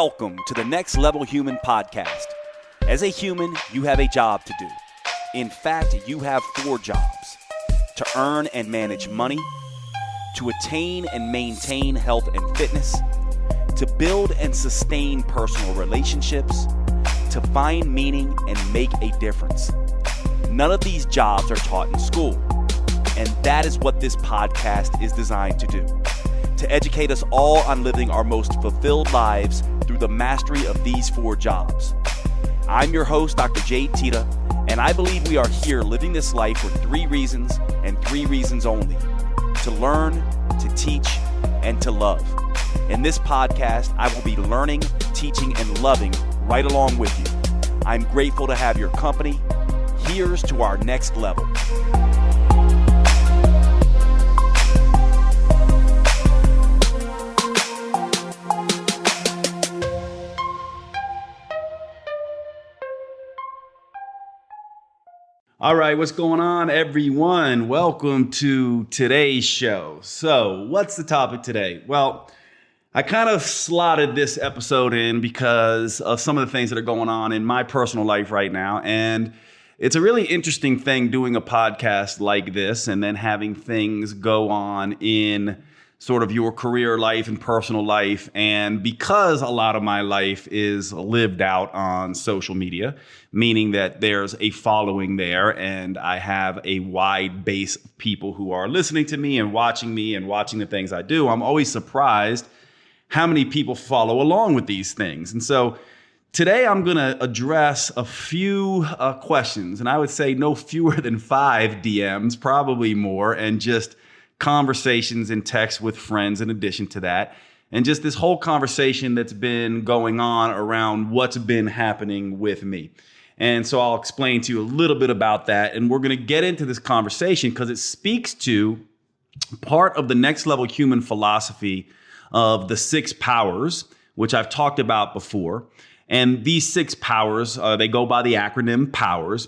Welcome to the Next Level Human podcast. As a human, you have a job to do. In fact, you have 4 jobs: to earn and manage money, to attain and maintain health and fitness, to build and sustain personal relationships, to find meaning and make a difference. None of these jobs are taught in school, and that is what this podcast is designed to do. To educate us all on living our most fulfilled lives through the mastery of these 4 jobs. I'm your host, Dr. Jade Teta, and I believe we are here living this life for 3 reasons and 3 reasons only: to learn, to teach, and to love. In this podcast, I will be learning, teaching, and loving right along with you. I'm grateful to have your company. Here's to our next level. All right, what's going on, everyone? Welcome to today's show. So, what's the topic today? Well, I kind of slotted this episode in because of some of the things that are going on in my personal life right now. And it's a really interesting thing doing a podcast like this and then having things go on in sort of your career life and personal life. And because a lot of my life is lived out on social media, meaning that there's a following there and I have a wide base of people who are listening to me and watching the things I do, I'm always surprised how many people follow along with these things. And so today I'm going to address a few questions, and I would say no fewer than 5 DMs, probably more, and just conversations and texts with friends in addition to that. And just this whole conversation that's been going on around what's been happening with me. And so I'll explain to you a little bit about that. And we're going to get into this conversation because it speaks to part of the next level human philosophy of the 6 powers, which I've talked about before. And these 6 powers, they go by the acronym POWERS,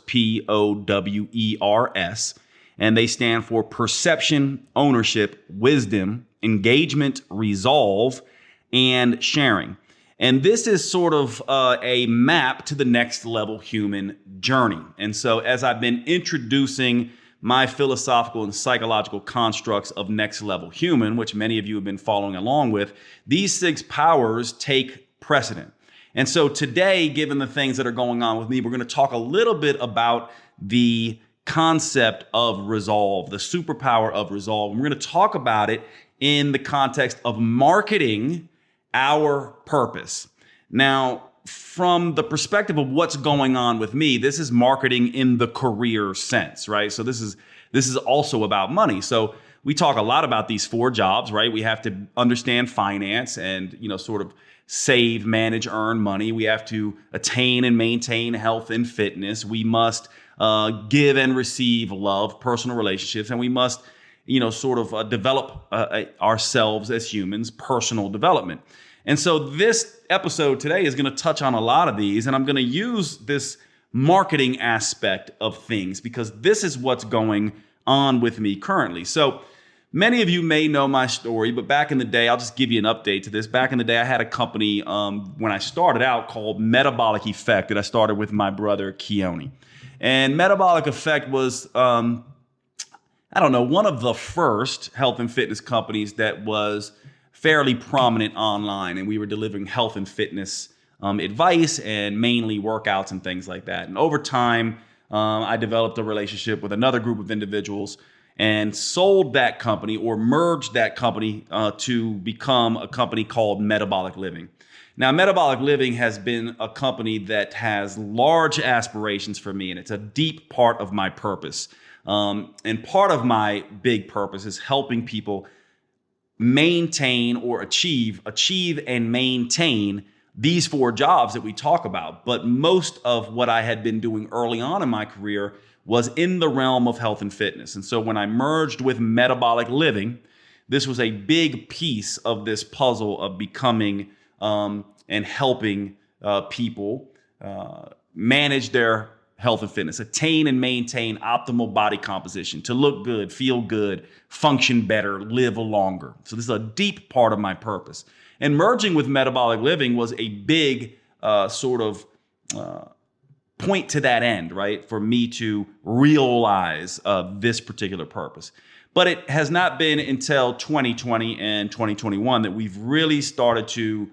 POWERS. And they stand for perception, ownership, wisdom, engagement, resolve, and sharing. And this is sort of a map to the next level human journey. And so as I've been introducing my philosophical and psychological constructs of next level human, which many of you have been following along with, these 6 powers take precedent. And so today, given the things that are going on with me, we're going to talk a little bit about the concept of resolve, the superpower of resolve. And we're going to talk about it in the context of marketing our purpose. Now, from the perspective of what's going on with me, this is marketing in the career sense, right? So this is also about money. So we talk a lot about these 4 jobs, right? We have to understand finance and, sort of save, manage, earn money. We have to attain and maintain health and fitness. We must give and receive love, personal relationships, and we must, develop ourselves as humans, personal development. And so this episode today is going to touch on a lot of these, and I'm going to use this marketing aspect of things because this is what's going on with me currently. So many of you may know my story, but back in the day, I'll just give you an update to this. Back in the day, I had a company when I started out called Metabolic Effect that I started with my brother, Keone. And Metabolic Effect was, one of the first health and fitness companies that was fairly prominent online. And we were delivering health and fitness advice and mainly workouts and things like that. And over time, I developed a relationship with another group of individuals and sold that company or merged that company to become a company called Metabolic Living. Now, Metabolic Living has been a company that has large aspirations for me, and it's a deep part of my purpose. And part of my big purpose is helping people maintain or achieve and maintain these 4 jobs that we talk about. But most of what I had been doing early on in my career was in the realm of health and fitness. And so when I merged with Metabolic Living, this was a big piece of this puzzle of becoming and helping people manage their health and fitness, attain and maintain optimal body composition, to look good, feel good, function better, live longer. So this is a deep part of my purpose. And merging with metabolic living was a big point to that end, right? For me to realize this particular purpose. But it has not been until 2020 and 2021 that we've really started to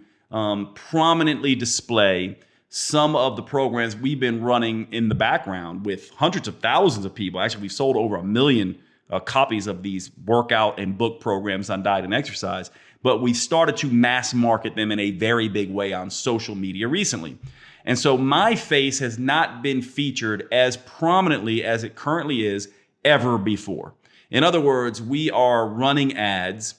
prominently display some of the programs we've been running in the background with hundreds of thousands of people. Actually, we've sold over 1 million copies of these workout and book programs on diet and exercise. But we started to mass market them in a very big way on social media recently. And so my face has not been featured as prominently as it currently is ever before. In other words, we are running ads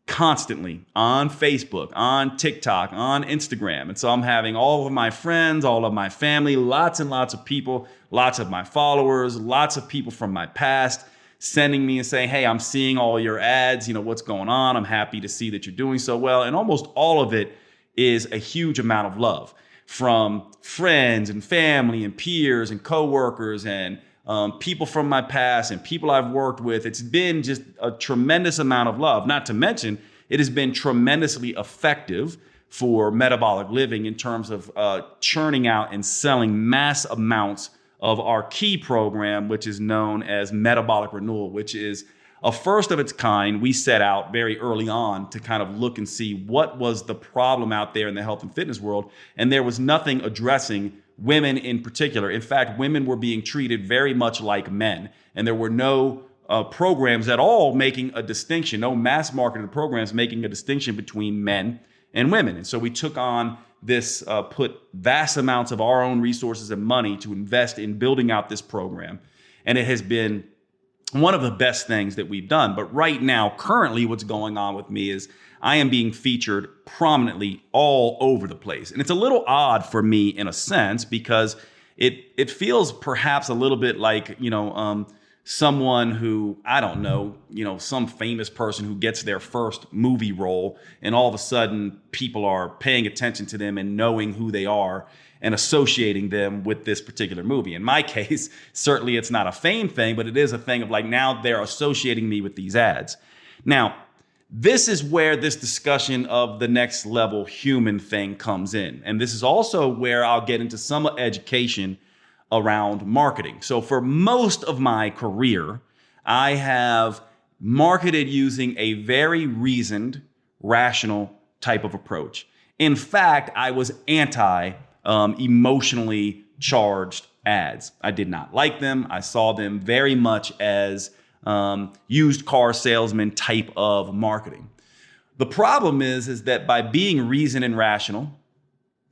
constantly on Facebook, on TikTok, on Instagram. And so I'm having all of my friends, all of my family, lots and lots of people, lots of my followers, lots of people from my past sending me and saying, hey, I'm seeing all your ads. What's going on? I'm happy to see that you're doing so well. And almost all of it is a huge amount of love from friends and family and peers and coworkers and people from my past and people I've worked with. It's been just a tremendous amount of love. Not to mention, it has been tremendously effective for metabolic living in terms of churning out and selling mass amounts of our key program, which is known as Metabolic Renewal, which is a first of its kind. We set out very early on to kind of look and see what was the problem out there in the health and fitness world. And there was nothing addressing women in particular. In fact, women were being treated very much like men. And there were no programs at all making a distinction, no mass marketed programs making a distinction between men and women. And so we took on this, put vast amounts of our own resources and money to invest in building out this program. And it has been one of the best things that we've done. But right now, currently, what's going on with me is I am being featured prominently all over the place. And it's a little odd for me in a sense because it feels perhaps a little bit like, someone who, I don't know, some famous person who gets their first movie role and all of a sudden people are paying attention to them and knowing who they are and associating them with this particular movie. In my case, certainly it's not a fame thing, but it is a thing of like now they're associating me with these ads. Now, this is where this discussion of the next level human thing comes in. And this is also where I'll get into some education around marketing. So for most of my career, I have marketed using a very reasoned, rational type of approach. In fact, I was emotionally charged ads. I did not like them. I saw them very much as used car salesman type of marketing. The problem is that by being reasoned and rational,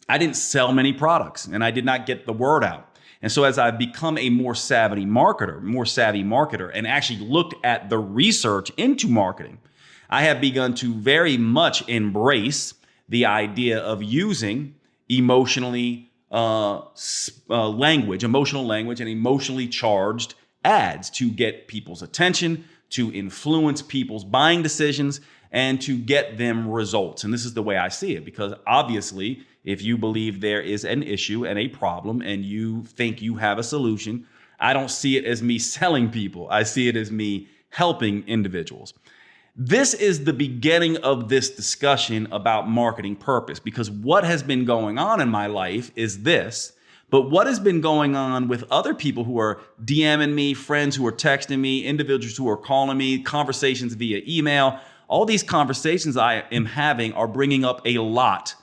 I didn't sell many products and I did not get the word out. And so as I've become a more savvy marketer and actually looked at the research into marketing, I have begun to very much embrace the idea of using emotional language and emotionally charged ads to get people's attention, to influence people's buying decisions, and to get them results. And this is the way I see it, because obviously, if you believe there is an issue and a problem and you think you have a solution, I don't see it as me selling people. I see it as me helping individuals. This is the beginning of this discussion about marketing purpose, because what has been going on in my life is this, but what has been going on with other people who are DMing me, friends who are texting me, individuals who are calling me, conversations via email, all these conversations I am having are bringing up a lot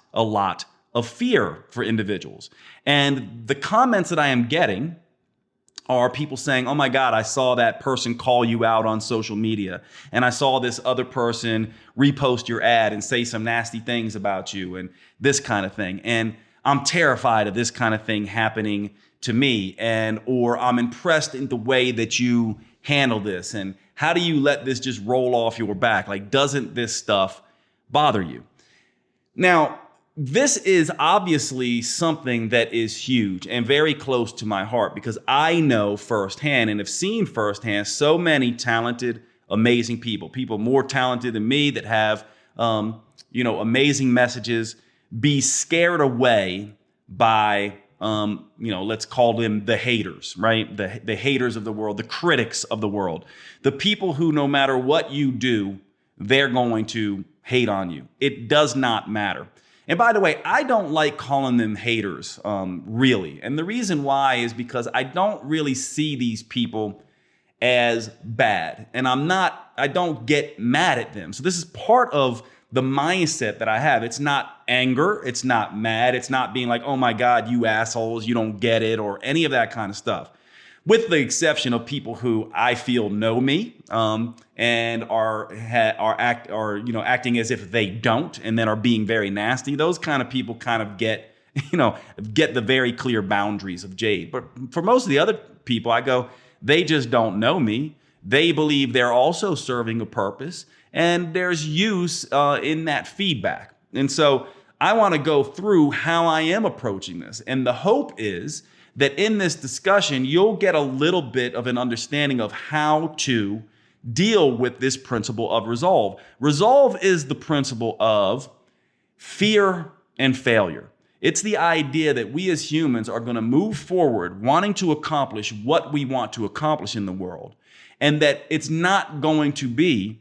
of fear for individuals. And the comments that I am getting are people saying, oh my God, I saw that person call you out on social media. And I saw this other person repost your ad and say some nasty things about you and this kind of thing. And I'm terrified of this kind of thing happening to me. Or I'm impressed in the way that you handle this. And how do you let this just roll off your back? Like, doesn't this stuff bother you? Now, this is obviously something that is huge and very close to my heart, because I know firsthand and have seen firsthand so many talented, amazing people more talented than me that have, amazing messages, be scared away by let's call them the haters, right? The haters of the world, the critics of the world, the people who no matter what you do, they're going to hate on you. It does not matter. And by the way, I don't like calling them haters, really. And the reason why is because I don't really see these people as bad. And I don't get mad at them. So this is part of the mindset that I have. It's not anger. It's not mad. It's not being like, oh my God, you assholes, you don't get it, or any of that kind of stuff. With the exception of people who I feel know me and are acting as if they don't, and then are being very nasty. Those kind of people kind of get the very clear boundaries of Jade. But for most of the other people, I go, they just don't know me. They believe they're also serving a purpose, and there's use in that feedback. And so I want to go through how I am approaching this. And the hope is that in this discussion, you'll get a little bit of an understanding of how to deal with this principle of resolve. Resolve is the principle of fear and failure. It's the idea that we as humans are going to move forward wanting to accomplish what we want to accomplish in the world, and that it's not going to be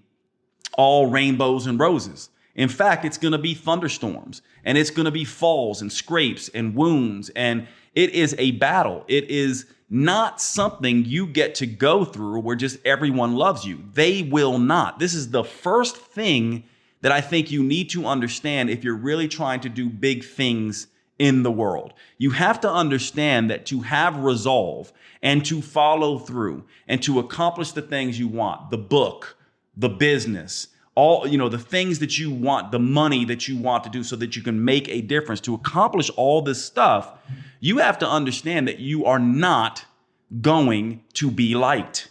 all rainbows and roses. In fact, it's going to be thunderstorms, and it's going to be falls and scrapes and wounds, and it is a battle. It is not something you get to go through where just everyone loves you. They will not. This is the first thing that I think you need to understand if you're really trying to do big things in the world. You have to understand that to have resolve and to follow through and to accomplish the things you want, the book, the business, all, the things that you want, the money that you want to do so that you can make a difference, to accomplish all this stuff, you have to understand that you are not going to be liked.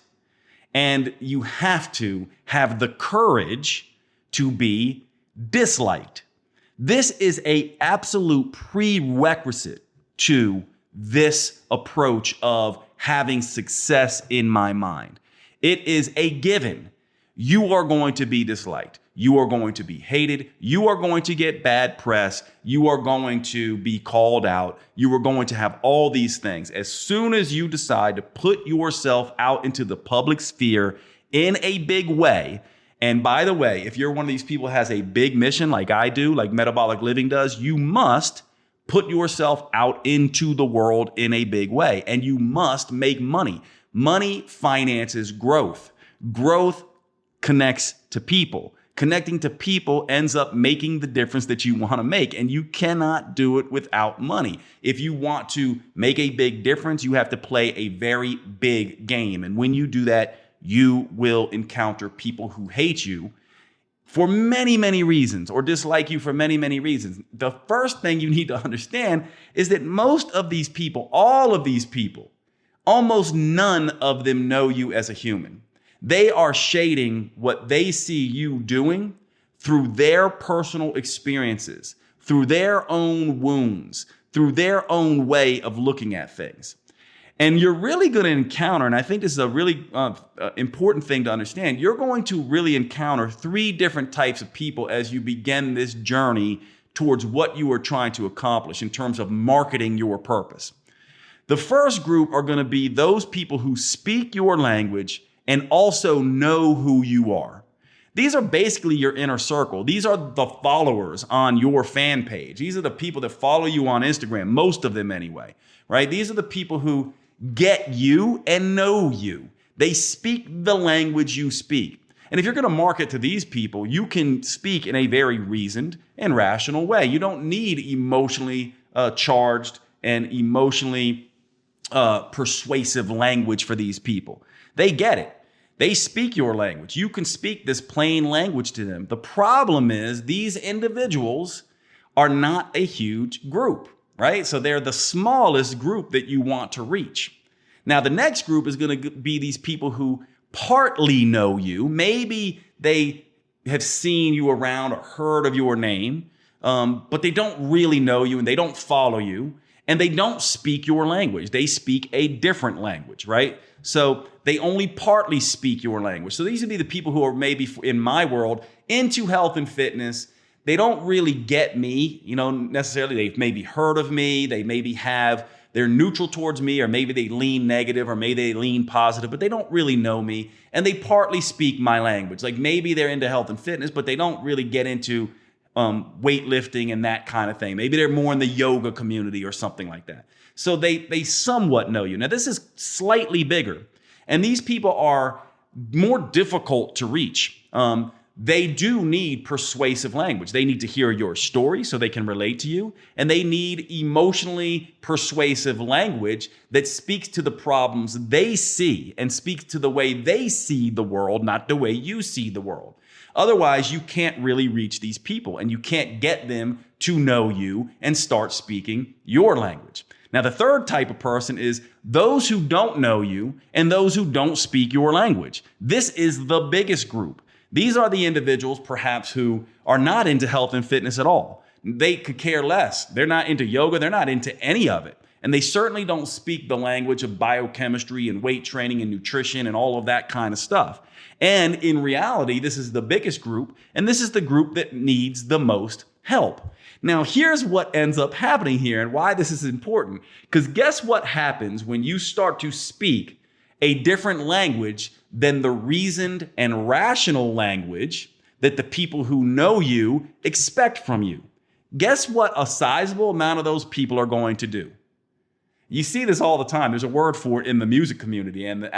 And you have to have the courage to be disliked. This is an absolute prerequisite to this approach of having success in my mind. It is a given. You are going to be disliked. You are going to be hated. You are going to get bad press. You are going to be called out. You are going to have all these things. As soon as you decide to put yourself out into the public sphere in a big way, and by the way, if you're one of these people who has a big mission like I do, like Metabolic Living does, you must put yourself out into the world in a big way, and you must make money. Money finances growth. Growth connects to people. Connecting to people ends up making the difference that you want to make, and you cannot do it without money. If you want to make a big difference, you have to play a very big game. And when you do that, you will encounter people who hate you for many, many reasons, or dislike you for many, many reasons. The first thing you need to understand is that most of these people, all of these people, almost none of them know you as a human. They are shading what they see you doing through their personal experiences, through their own wounds, through their own way of looking at things. And you're really going to encounter, and I think this is a really important thing to understand, you're going to really encounter three different types of people as you begin this journey towards what you are trying to accomplish in terms of marketing your purpose. The first group are going to be those people who speak your language and also know who you are. These are basically your inner circle. These are the followers on your fan page. These are the people that follow you on Instagram, most of them anyway, right? These are the people who get you and know you. They speak the language you speak. And if you're going to market to these people, you can speak in a very reasoned and rational way. You don't need emotionally charged and emotionally persuasive language for these people. They get it. They speak your language. You can speak this plain language to them. The problem is these individuals are not a huge group, right? So they're the smallest group that you want to reach. Now, the next group is going to be these people who partly know you. Maybe they have seen you around or heard of your name, but they don't really know you and they don't follow you and they don't speak your language. They speak a different language, right? So they only partly speak your language. So these would be the people who are maybe, in my world, into health and fitness. They don't really get me, necessarily. They've maybe heard of me. They maybe have they're neutral towards me, or maybe they lean negative, or maybe they lean positive, but they don't really know me. And they partly speak my language. Like maybe they're into health and fitness, but they don't really get into weightlifting and that kind of thing. Maybe they're more in the yoga community or something like that. So they somewhat know you. Now, this is slightly bigger. And these people are more difficult to reach. They do need persuasive language. They need to hear your story so they can relate to you. And they need emotionally persuasive language that speaks to the problems they see and speaks to the way they see the world, not the way you see the world. Otherwise, you can't really reach these people and you can't get them to know you and start speaking your language. Now, the third type of person is those who don't know you and those who don't speak your language. This is the biggest group. These are the individuals perhaps who are not into health and fitness at all. They could care less. They're not into yoga. They're not into any of it. And they certainly don't speak the language of biochemistry and weight training and nutrition and all of that kind of stuff. And in reality, this is the biggest group, and this is the group that needs the most help. Now, here's what ends up happening here and why this is important. Because guess what happens when you start to speak a different language than the reasoned and rational language that the people who know you expect from you? Guess what a sizable amount of those people are going to do? You see this all the time. There's a word for it in the music community, and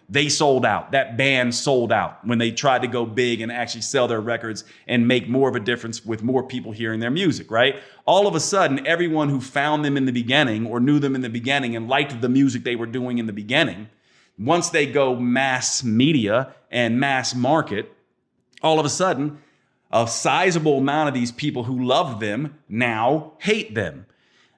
they sold out. That band sold out when they tried to go big and actually sell their records and make more of a difference with more people hearing their music, right? All of a sudden, everyone who found them in the beginning or knew them in the beginning and liked the music they were doing in the beginning, once they go mass media and mass market, all of a sudden, a sizable amount of these people who love them now hate them.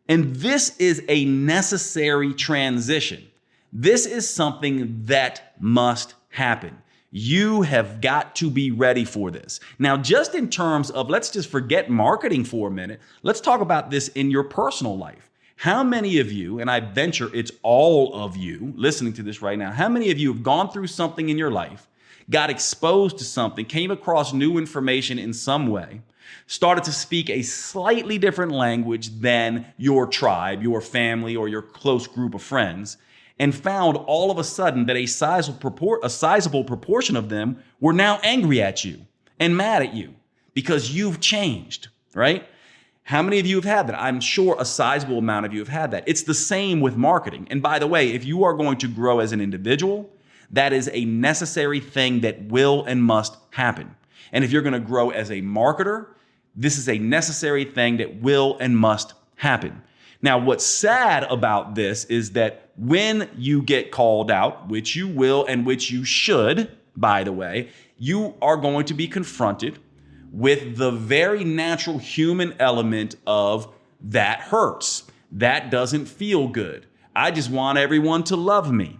And this is a necessary transition. This is something that must happen. You have got to be ready for this. Now, just in terms of, let's just forget marketing for a minute. Let's talk about this in your personal life. How many of you, and I venture it's all of you listening to this right now, how many of you have gone through something in your life, got exposed to something, came across new information in some way, started to speak a slightly different language than your tribe, your family, or your close group of friends, and found all of a sudden that a sizable proportion of them were now angry at you and mad at you because you've changed, right? How many of you have had that? I'm sure a sizable amount of you have had that. It's the same with marketing. And by the way, if you are going to grow as an individual, that is a necessary thing that will and must happen. And if you're going to grow as a marketer, this is a necessary thing that will and must happen. Now, what's sad about this is that when you get called out, which you will and which you should, by the way, you are going to be confronted with the very natural human element of that hurts. That doesn't feel good. I just want everyone to love me.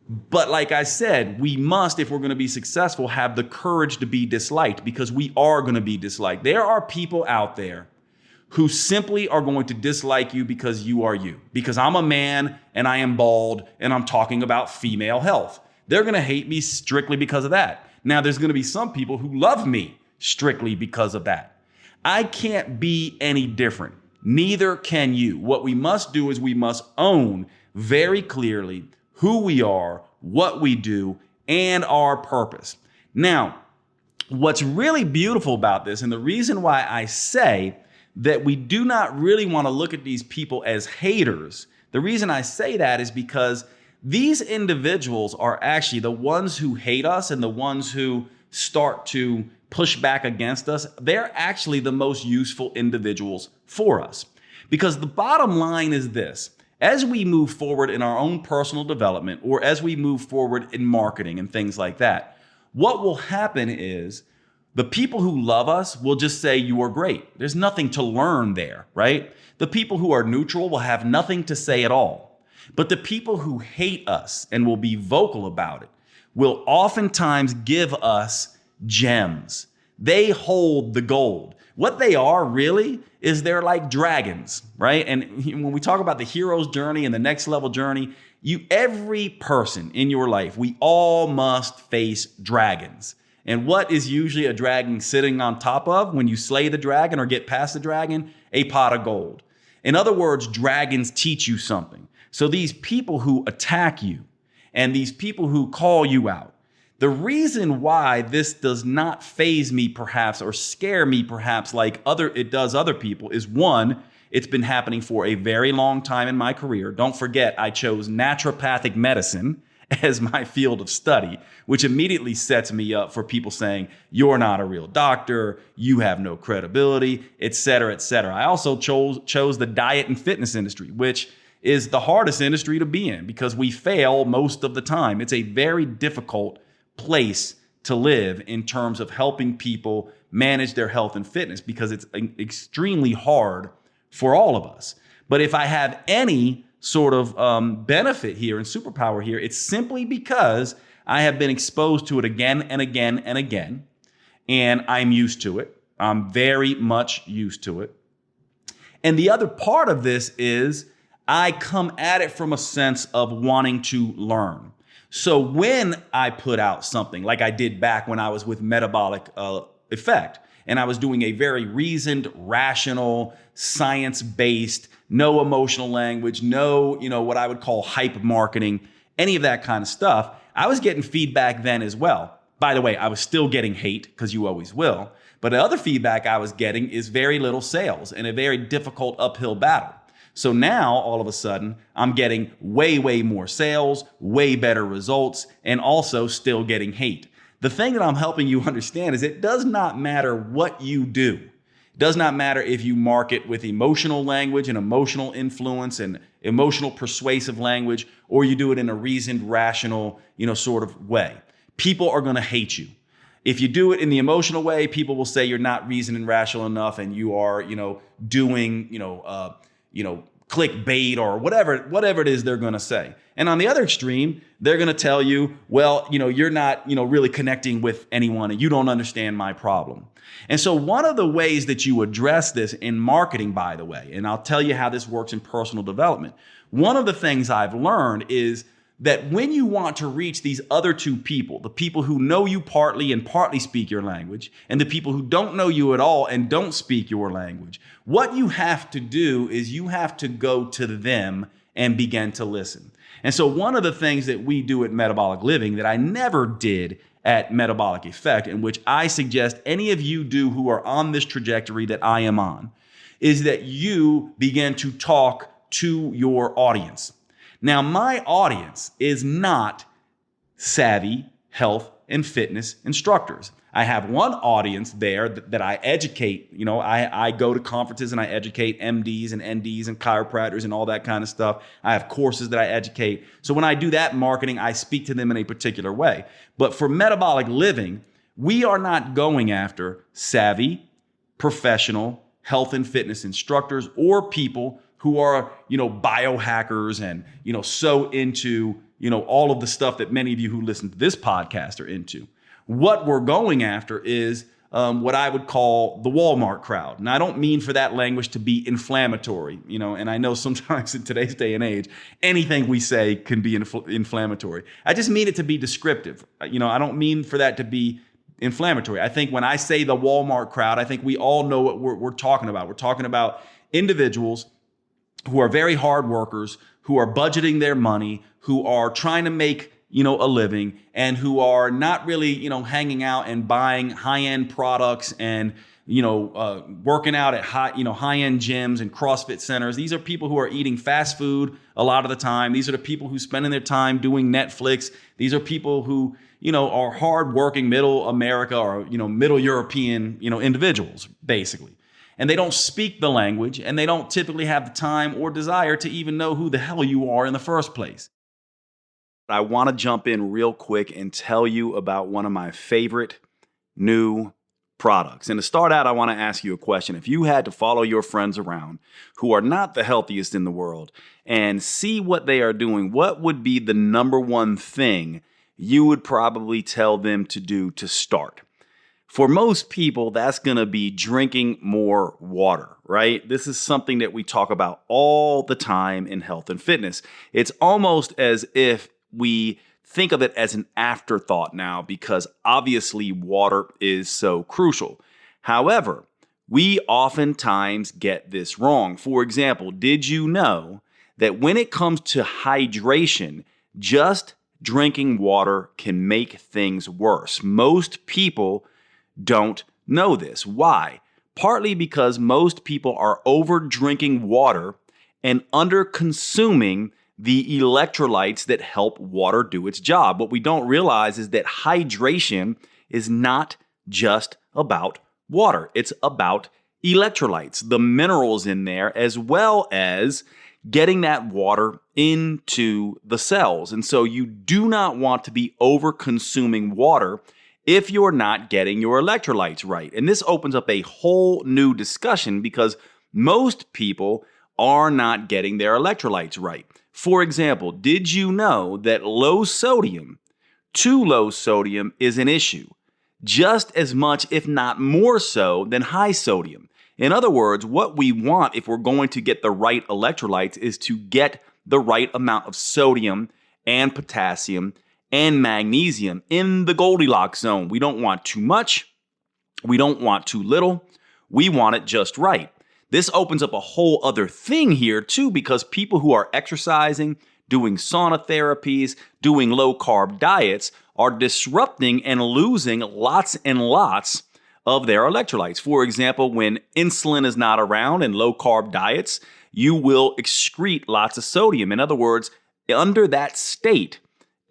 But like I said, we must, if we're going to be successful, have the courage to be disliked, because we are going to be disliked. There are people out there who simply are going to dislike you because you are you. Because I'm a man and I am bald and I'm talking about female health. They're going to hate me strictly because of that. Now, there's going to be some people who love me strictly because of that. I can't be any different. Neither can you. What we must do is we must own very clearly who we are, what we do, and our purpose. Now, what's really beautiful about this, and the reason why I say that we do not really want to look at these people as haters, the reason I say that is because these individuals are actually the ones who hate us and the ones who start to push back against us. They're actually the most useful individuals for us. Because the bottom line is this: as we move forward in our own personal development, or as we move forward in marketing and things like that, what will happen is the people who love us will just say, you are great. There's nothing to learn there, right? The people who are neutral will have nothing to say at all. But the people who hate us and will be vocal about it will oftentimes give us gems. They hold the gold. What they are really is they're like dragons, right? And when we talk about the hero's journey and the next level journey, every person in your life, we all must face dragons. And what is usually a dragon sitting on top of when you slay the dragon or get past the dragon? A pot of gold. In other words, dragons teach you something. So these people who attack you and these people who call you out, the reason why this does not faze me perhaps or scare me perhaps like it does other people is one, it's been happening for a very long time in my career. Don't forget, I chose naturopathic medicine as my field of study, which immediately sets me up for people saying, you're not a real doctor, you have no credibility, et cetera, et cetera. I also chose the diet and fitness industry, which is the hardest industry to be in because we fail most of the time. It's a very difficult place to live in terms of helping people manage their health and fitness because it's extremely hard for all of us. But if I have any sort of benefit here and superpower here, it's simply because I have been exposed to it again and again and again, and I'm used to it. I'm very much used to it. And the other part of this is I come at it from a sense of wanting to learn. So when I put out something like I did back when I was with Metabolic Effect, and I was doing a very reasoned, rational, science-based, no emotional language, no, what I would call hype marketing, any of that kind of stuff, I was getting feedback then as well. By the way, I was still getting hate because you always will. But the other feedback I was getting is very little sales and a very difficult uphill battle. So now, all of a sudden, I'm getting way, way more sales, way better results, and also still getting hate. The thing that I'm helping you understand is it does not matter what you do. It does not matter if you market with emotional language and emotional influence and emotional persuasive language, or you do it in a reasoned, rational, sort of way. People are going to hate you. If you do it in the emotional way, people will say you're not reasoned and rational enough and you are, doing, clickbait or whatever it is they're going to say. And on the other extreme, they're going to tell you, well, you're not, really connecting with anyone and you don't understand my problem. And so one of the ways that you address this in marketing, by the way, and I'll tell you how this works in personal development. One of the things I've learned is that when you want to reach these other two people, the people who know you partly and partly speak your language, and the people who don't know you at all and don't speak your language, what you have to do is you have to go to them and begin to listen. And so one of the things that we do at Metabolic Living that I never did at Metabolic Effect, and which I suggest any of you do who are on this trajectory that I am on, is that you begin to talk to your audience. Now, my audience is not savvy health and fitness instructors. I have one audience there that I educate. I go to conferences and I educate MDs and NDs and chiropractors and all that kind of stuff. I have courses that I educate. So when I do that marketing, I speak to them in a particular way. But for Metabolic Living, we are not going after savvy, professional health and fitness instructors or people who are, biohackers and, so into, all of the stuff that many of you who listen to this podcast are into. What we're going after is what I would call the Walmart crowd. And I don't mean for that language to be inflammatory, and I know sometimes in today's day and age, anything we say can be inflammatory. I just mean it to be descriptive. I don't mean for that to be inflammatory. I think when I say the Walmart crowd, I think we all know what we're talking about. We're talking about individuals who are very hard workers, who are budgeting their money, who are trying to make, a living, and who are not really, hanging out and buying high-end products and, working out at high-end gyms and CrossFit centers. These are people who are eating fast food a lot of the time. These are the people who spending their time doing Netflix. These are people who, are hard-working middle America or, middle European, individuals, basically. And they don't speak the language, and they don't typically have the time or desire to even know who the hell you are in the first place. I want to jump in real quick and tell you about one of my favorite new products. And to start out, I want to ask you a question. If you had to follow your friends around who are not the healthiest in the world and see what they are doing, what would be the number one thing you would probably tell them to do to start? For most people, that's going to be drinking more water, right? This is something that we talk about all the time in health and fitness. It's almost as if we think of it as an afterthought now because obviously water is so crucial. However, We oftentimes get this wrong. For example, did you know that when it comes to hydration, just drinking water can make things worse? Most people don't know this. Why? Partly because most people are over drinking water and under consuming the electrolytes that help water do its job. What we don't realize is that hydration is not just about water. It's about electrolytes, the minerals in there, as well as getting that water into the cells. And so you do not want to be over consuming water if you're not getting your electrolytes right. And this opens up a whole new discussion because most people are not getting their electrolytes right. For example, did you know that too low sodium is an issue? Just as much, if not more so, than high sodium. In other words, what we want if we're going to get the right electrolytes is to get the right amount of sodium and potassium and magnesium in the Goldilocks zone. We don't want too much. We don't want too little. We want it just right. This opens up a whole other thing here too, because people who are exercising, doing sauna therapies, doing low carb diets are disrupting and losing lots and lots of their electrolytes. For example, when insulin is not around in low carb diets, you will excrete lots of sodium. In other words, under that state,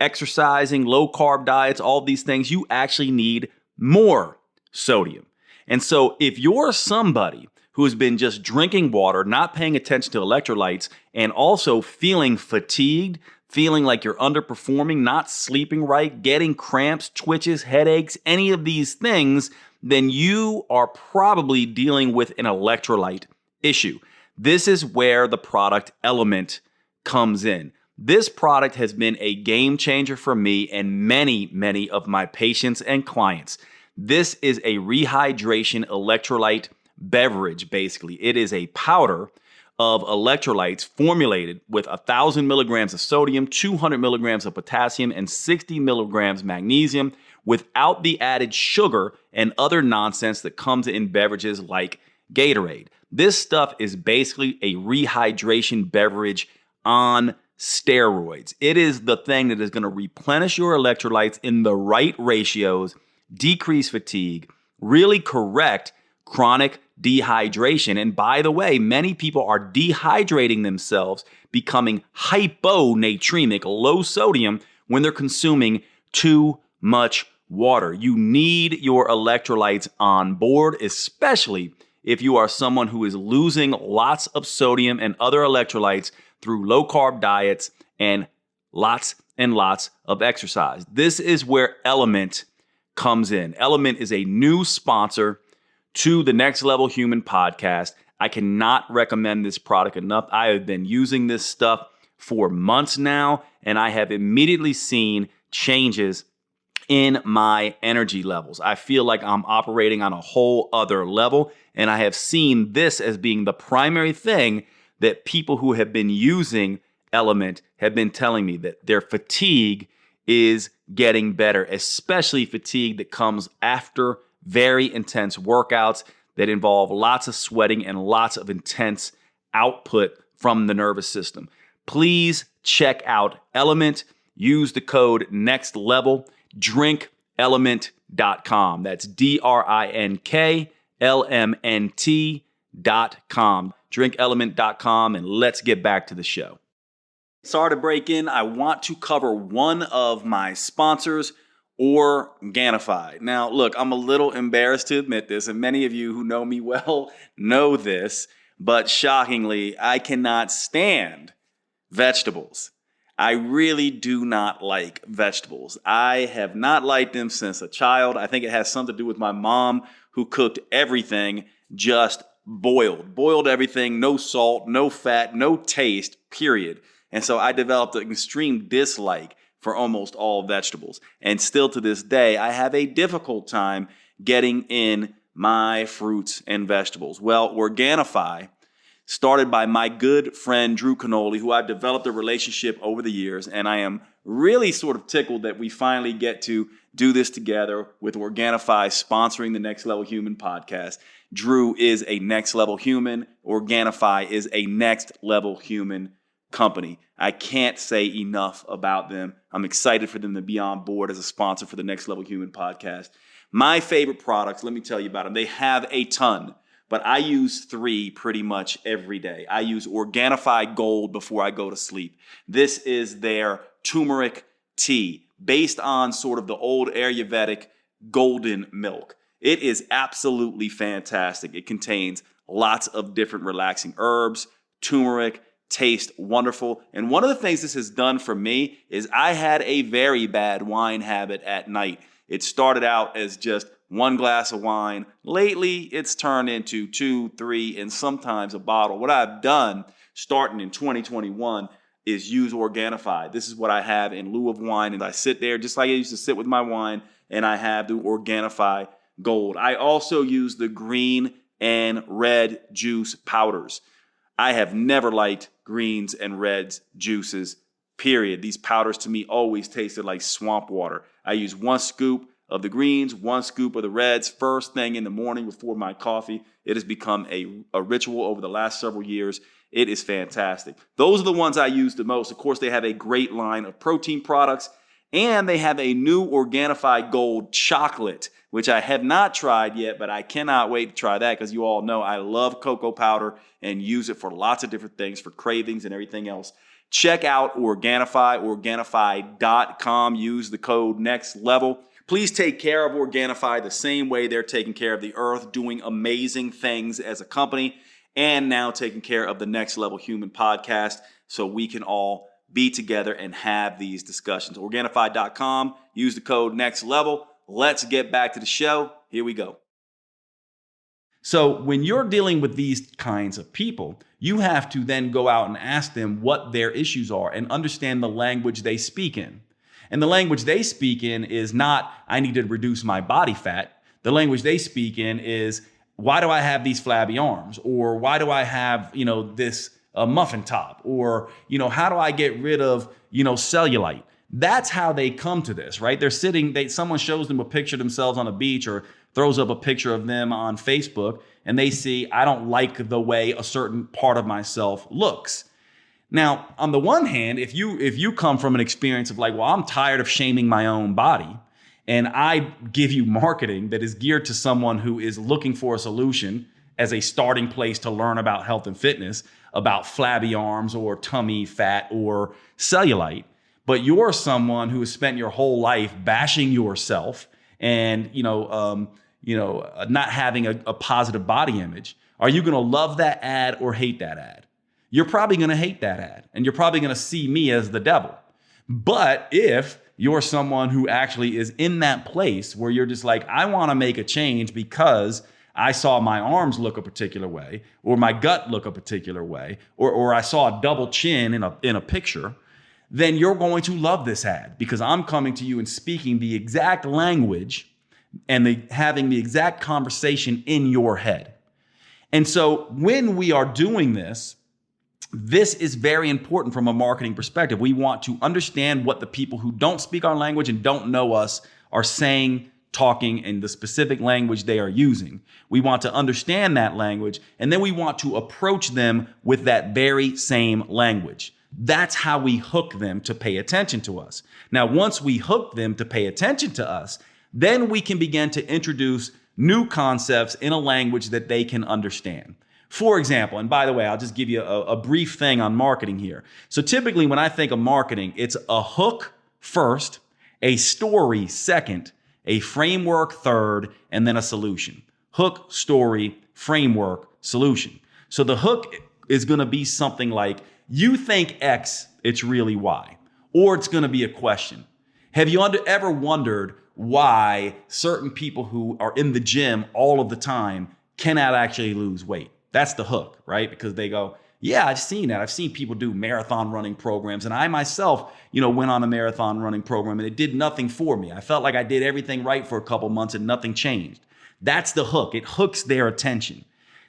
exercising, low carb diets, all these things, you actually need more sodium. And so if you're somebody who has been just drinking water, not paying attention to electrolytes, and also feeling fatigued, feeling like you're underperforming, not sleeping right, getting cramps, twitches, headaches, any of these things, then you are probably dealing with an electrolyte issue. This is where the product Element comes in. This product has been a game changer for me and many, many of my patients and clients. This is a rehydration electrolyte beverage, basically. It is a powder of electrolytes formulated with 1,000 milligrams of sodium, 200 milligrams of potassium, and 60 milligrams magnesium without the added sugar and other nonsense that comes in beverages like Gatorade. This stuff is basically a rehydration beverage on steroids. It is the thing that is going to replenish your electrolytes in the right ratios, decrease fatigue, really correct chronic dehydration. And by the way, many people are dehydrating themselves, becoming hyponatremic, low sodium, when they're consuming too much water. You need your electrolytes on board, especially if you are someone who is losing lots of sodium and other electrolytes through low carb diets and lots of exercise. This is where Element comes in. Element is a new sponsor to the Next Level Human podcast. I cannot recommend this product enough. I have been using this stuff for months now, and I have immediately seen changes in my energy levels. I feel like I'm operating on a whole other level, and I have seen this as being the primary thing that people who have been using Element have been telling me, that their fatigue is getting better, especially fatigue that comes after very intense workouts that involve lots of sweating and lots of intense output from the nervous system. Please check out Element. Use the code NEXTLEVEL. DrinkElement.com. That's DrinkElement.com. DrinkElement.com, and let's get back to the show. Sorry to break in. I want to cover one of my sponsors, Organifi. Now, look, I'm a little embarrassed to admit this, and many of you who know me well know this, but shockingly, I cannot stand vegetables. I really do not like vegetables. I have not liked them since a child. I think it has something to do with my mom, who cooked everything just boiled everything, no salt, no fat, no taste, period. And so I developed an extreme dislike for almost all vegetables. And still to this day, I have a difficult time getting in my fruits and vegetables. Well, Organifi started by my good friend Drew Canoli, who I've developed a relationship over the years. And I am really sort of tickled that we finally get to do this together with Organifi sponsoring the Next Level Human podcast. Drew is a next level human. Organifi is a next level human company. I can't say enough about them. I'm excited for them to be on board as a sponsor for the Next Level Human podcast. My favorite products, let me tell you about them. They have a ton, but I use 3 pretty much every day. I use Organifi Gold before I go to sleep. This is their turmeric tea based on sort of the old Ayurvedic golden milk. It is absolutely fantastic. It contains lots of different relaxing herbs, turmeric, tastes wonderful. And one of the things this has done for me is I had a very bad wine habit at night. It started out as just 1 glass of wine. Lately, it's turned into 2, 3, and sometimes a bottle. What I've done starting in 2021 is use Organifi. This is what I have in lieu of wine. And I sit there just like I used to sit with my wine, and I have the Organifi Gold. I also use the green and red juice powders. I have never liked greens and reds juices, period. These powders to me always tasted like swamp water. I use 1 scoop of the greens, 1 scoop of the reds first thing in the morning before my coffee. It has become a ritual over the last several years. It is fantastic. Those are the ones I use the most. Of course, they have a great line of protein products, and they have a new Organifi Gold chocolate, which I have not tried yet, but I cannot wait to try that because you all know I love cocoa powder and use it for lots of different things, for cravings and everything else. Check out Organifi, Organifi.com. Use the code NEXTLEVEL. Please take care of Organifi the same way they're taking care of the earth, doing amazing things as a company, and now taking care of the Next Level Human podcast so we can all be together and have these discussions. Organifi.com. Use the code NEXTLEVEL. Let's get back to the show. Here we go. So when you're dealing with these kinds of people, you have to then go out and ask them what their issues are and understand the language they speak in. And the language they speak in is not, I need to reduce my body fat. The language they speak in is, why do I have these flabby arms? Or why do I have, this muffin top? Or, how do I get rid of, cellulite? That's how they come to this, right? They're sitting, someone shows them a picture of themselves on a beach or throws up a picture of them on Facebook, and they see, I don't like the way a certain part of myself looks. Now, on the one hand, if you come from an experience of like, well, I'm tired of shaming my own body, and I give you marketing that is geared to someone who is looking for a solution as a starting place to learn about health and fitness, about flabby arms or tummy fat or cellulite, but you're someone who has spent your whole life bashing yourself and not having a positive body image, are you going to love that ad or hate that ad? You're probably going to hate that ad, and you're probably going to see me as the devil. But if you're someone who actually is in that place where you're just like, I want to make a change because I saw my arms look a particular way, or my gut look a particular way, or I saw a double chin in a picture, then you're going to love this ad because I'm coming to you and speaking the exact language and having the exact conversation in your head. And so when we are doing this is very important from a marketing perspective. We want to understand what the people who don't speak our language and don't know us are saying, talking in the specific language they are using. We want to understand that language, and then we want to approach them with that very same language. That's how we hook them to pay attention to us. Now, once we hook them to pay attention to us, then we can begin to introduce new concepts in a language that they can understand. For example, and by the way, I'll just give you a brief thing on marketing here. So typically when I think of marketing, it's a hook first, a story second, a framework third, and then a solution. Hook, story, framework, solution. So the hook is going to be something like, you think X, it's really Y. Or it's going to be a question. Have you ever wondered why certain people who are in the gym all of the time cannot actually lose weight? That's the hook, right? Because they go, yeah, I've seen that. I've seen people do marathon running programs. And I myself, went on a marathon running program and it did nothing for me. I felt like I did everything right for a couple months and nothing changed. That's the hook. It hooks their attention.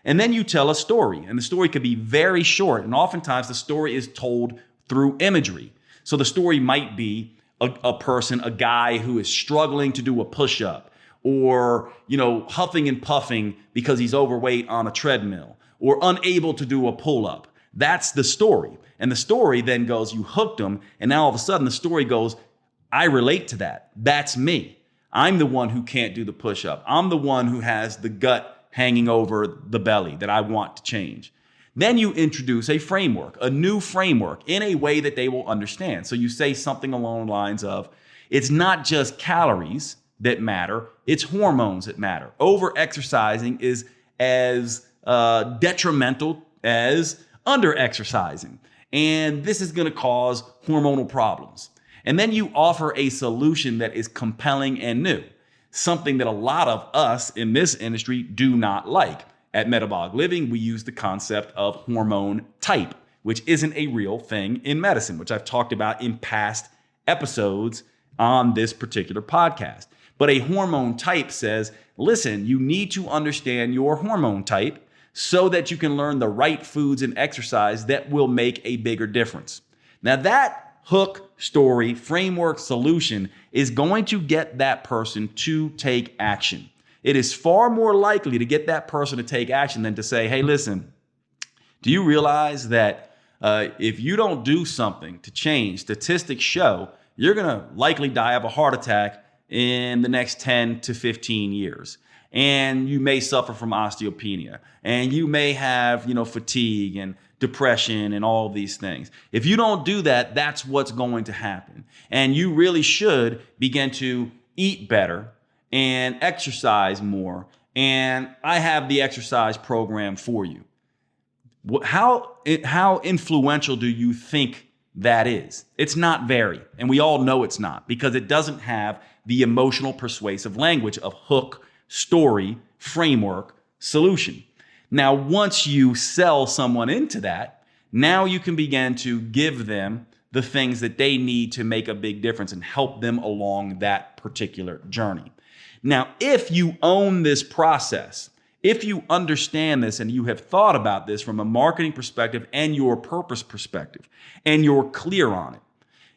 And then you tell a story, and the story could be very short. And oftentimes the story is told through imagery. So the story might be a guy who is struggling to do a push-up, or, huffing and puffing because he's overweight on a treadmill, or unable to do a pull-up. That's the story. And the story then goes, you hooked them, and now all of a sudden the story goes, I relate to that. That's me. I'm the one who can't do the push-up. I'm the one who has the gut hanging over the belly that I want to change. Then you introduce a framework, a new framework, in a way that they will understand. So you say something along the lines of, it's not just calories that matter, it's hormones that matter. Over-exercising is as detrimental as under-exercising. And this is going to cause hormonal problems. And then you offer a solution that is compelling and new, something that a lot of us in this industry do not like. At Metabolic Living, we use the concept of hormone type, which isn't a real thing in medicine, which I've talked about in past episodes on this particular podcast. But a hormone type says, listen, you need to understand your hormone type so that you can learn the right foods and exercise that will make a bigger difference. Now that hook, story, framework, solution is going to get that person to take action. It is far more likely to get that person to take action than to say, hey, listen, do you realize that if you don't do something to change, statistics show you're going to likely die of a heart attack in the next 10 to 15 years. And you may suffer from osteopenia, and you may have, fatigue and depression and all of these things. If you don't do that, that's what's going to happen. And you really should begin to eat better and exercise more. And I have the exercise program for you. How influential do you think that is? It's not very. And we all know it's not, because it doesn't have the emotional persuasive language of hook, story, framework, solution. Now, once you sell someone into that, now you can begin to give them the things that they need to make a big difference and help them along that particular journey. Now, if you own this process, if you understand this and you have thought about this from a marketing perspective and your purpose perspective, and you're clear on it,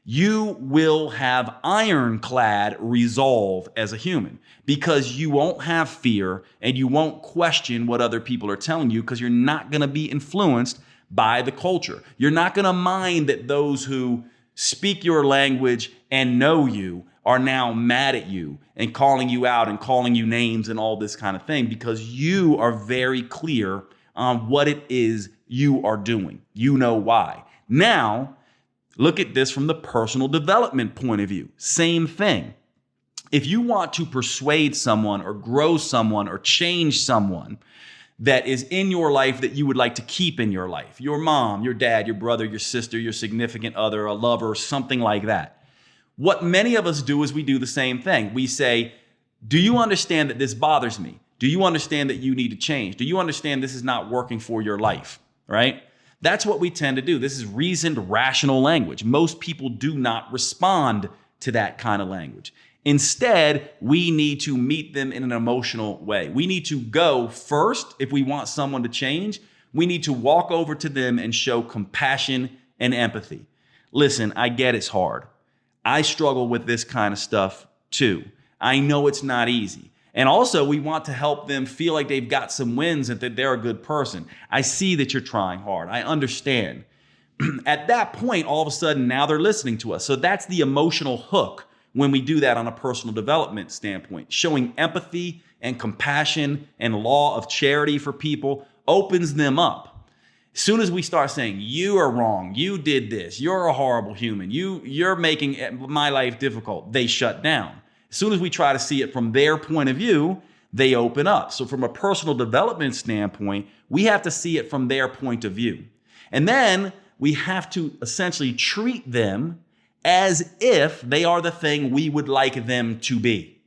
you will have ironclad resolve as a human, because you won't have fear and you won't question what other people are telling you, because you're not going to be influenced by the culture. You're not going to mind that those who speak your language and know you are now mad at you and calling you out and calling you names and all this kind of thing, because you are very clear on what it is you are doing. You know why. Now, look at this from the personal development point of view. Same thing. If you want to persuade someone or grow someone or change someone that is in your life that you would like to keep in your life, your mom, your dad, your brother, your sister, your significant other, a lover, something like that, what many of us do is we do the same thing. We say, do you understand that this bothers me? Do you understand that you need to change? Do you understand this is not working for your life, right? That's what we tend to do. This is reasoned, rational language. Most people do not respond to that kind of language. Instead, we need to meet them in an emotional way. We need to go first. If we want someone to change, we need to walk over to them and show compassion and empathy. Listen, I get it's hard. I struggle with this kind of stuff too. I know it's not easy. And also, we want to help them feel like they've got some wins and that they're a good person. I see that you're trying hard. I understand. At that point, all of a sudden, now they're listening to us. So that's the emotional hook when we do that on a personal development standpoint. Showing empathy and compassion and law of charity for people opens them up. As soon as we start saying, you are wrong, you did this, you're a horrible human, you're making my life difficult, they shut down. As soon as we try to see it from their point of view, they open up. So from a personal development standpoint, we have to see it from their point of view. And then we have to essentially treat them as if they are the thing we would like them to be.